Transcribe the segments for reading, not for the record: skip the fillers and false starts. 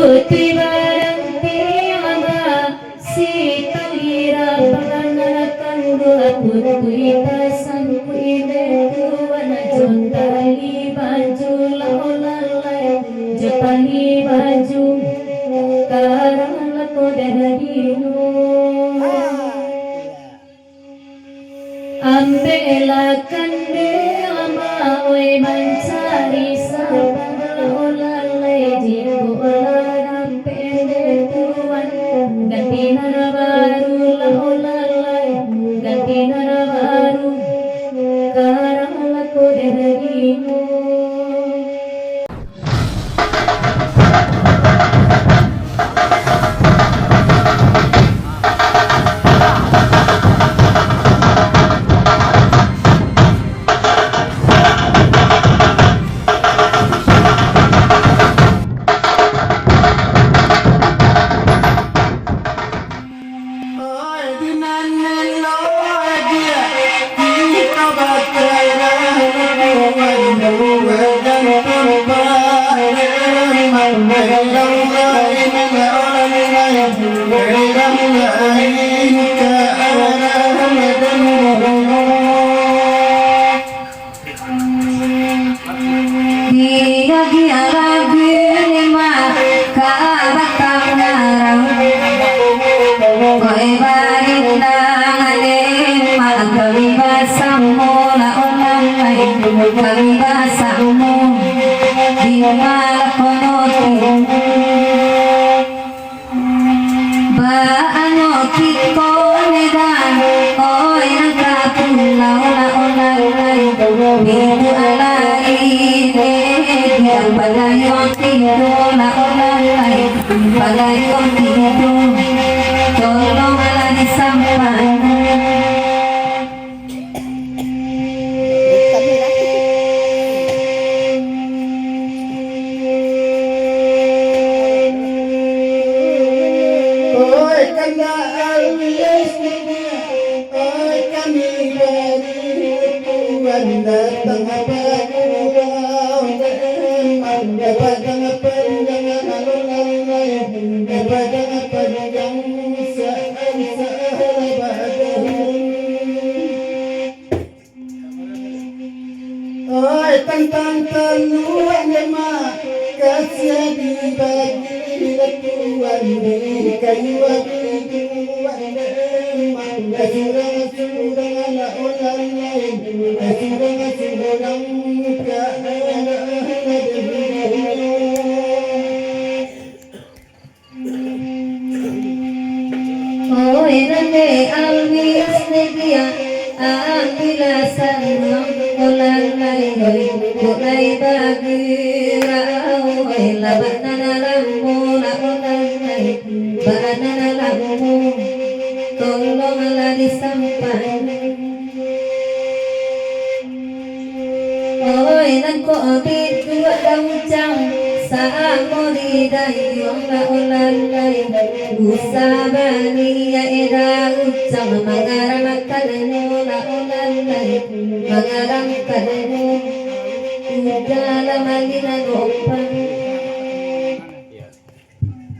putih barang tiada si talira pananakan dua putih tasam kuile kuwana jotali baju laulalai jotali baju karang lako dadino ambela kande ama oi mancari sabang laulalai jibu olah pendek tuan ganti nara baru laulalai ganti nara baru karang lako dadino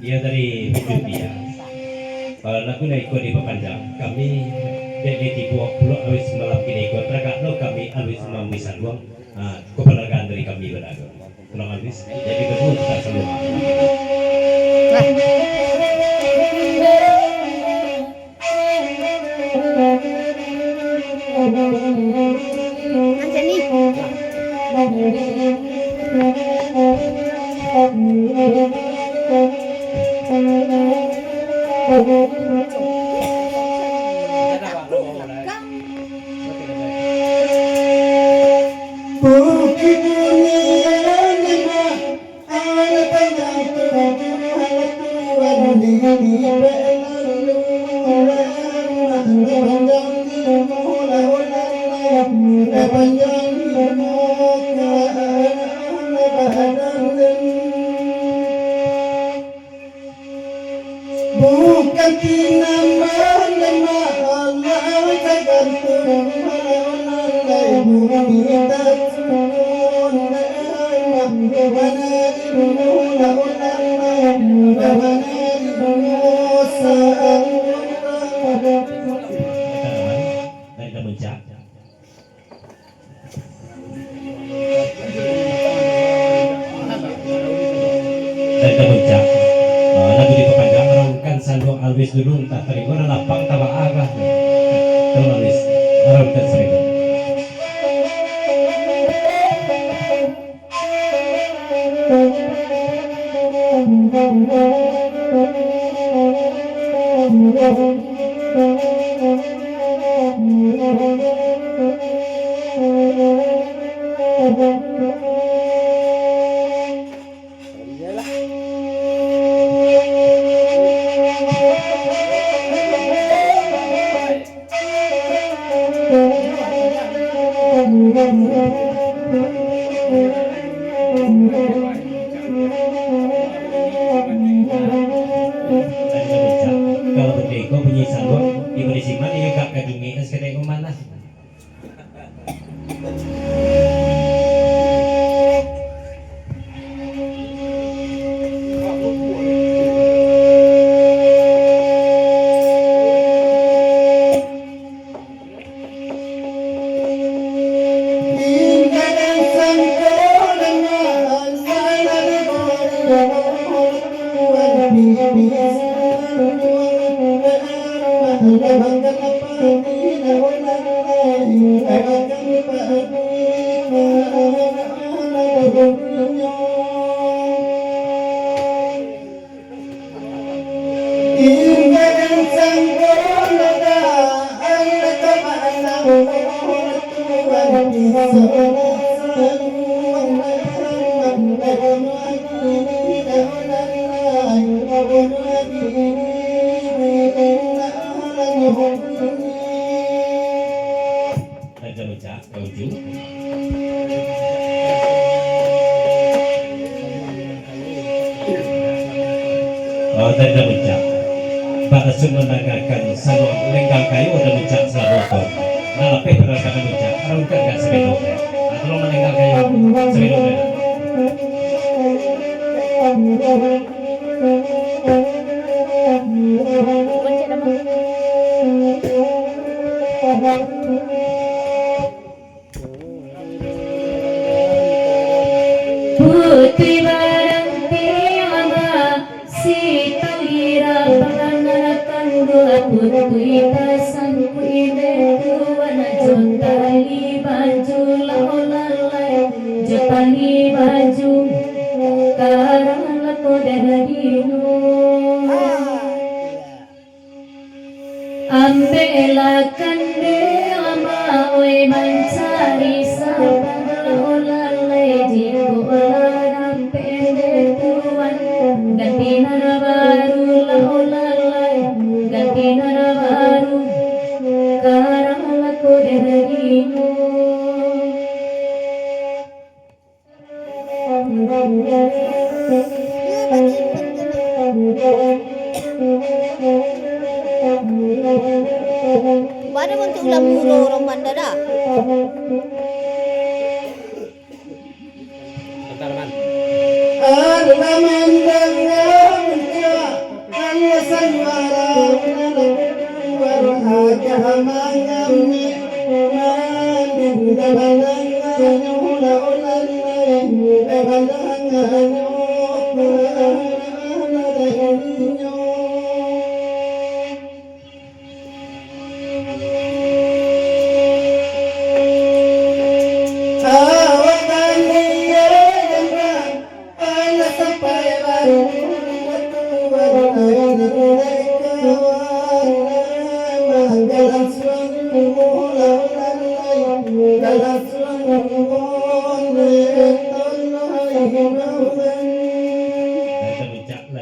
Ia dari Ethiopia. Lagu na ikut di Papanjang. Kami dari Tibuak Pulau awis malam kini ikut rakatno kami awis mamisan luang keperluan dari kami beragam. Pulang awis. Jadi kedua kita semua. Bukan nama Allah tergantung bumi tersusun mana misalnya alwis dulu tak terima lapang tawa agah tulis orang tersebut. Kalau berdeko punya salwa ibu disimak iya gak kadungi es kedai mana. Dan mencak bakso menanggakan saluang lenggang kayu dan mencak selabokon nalape berangkat mencak orang gak sebelum atau menenggang kayu sebelum putri barang tiama si talira panganarakan dua putri pasang kuile kuwana jotali baju laulalai jotali baju karang lako dadadino ambelakan de ama oi mancari sabang laulalai jiko larang pendek tuan ganti nara baru laulalai ganti nara baru karang lako dadadino Mana bentuk lamuro orang mandara?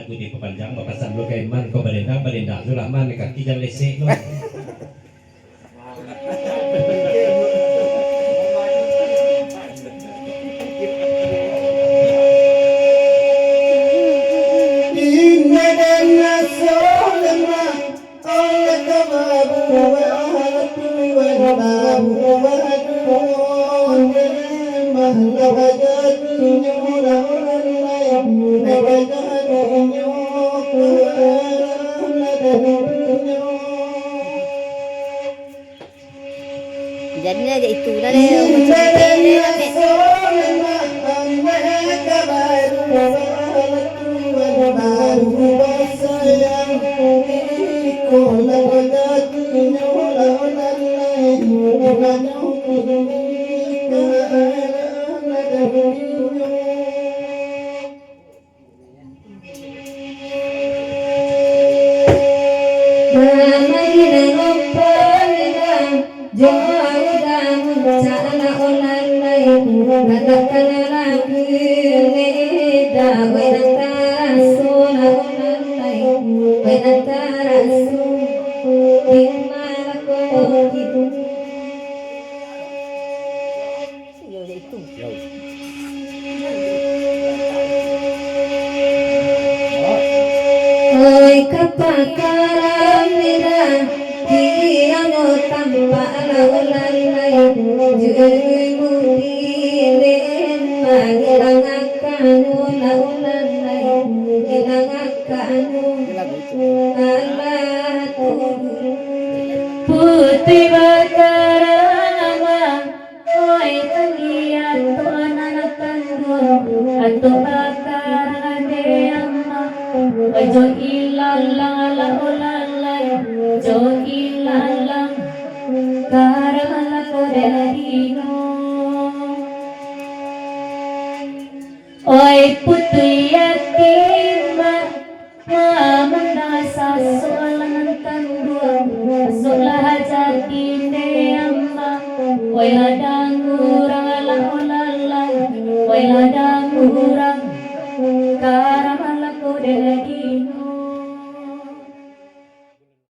lagu di pepanjang bapak sablo kaiman ko balenda sulaman kaki dan lesek lo. Jadinya aja itu dah deh. Namagina ngopalina Joga muncana olalay Natakana lagi Neda Wainantara sona olalay Wainantara sona Hikmana ko Yo dia itu. Oi kapakaran nila Diano tampa laulalay Ju'y mudilin Magilangakano laulalay Gilangakano Putih bakarama Oi tangiya to ananakango Ato bakarane amma Oi jo ilalang la olalay Jo ilalang Karamala ko derino Oi putuy yatima Mamanda sa solangan tanduang Solah jatine amma Oi ladang urang ala olalay Oi ladang urang Karamala ko derino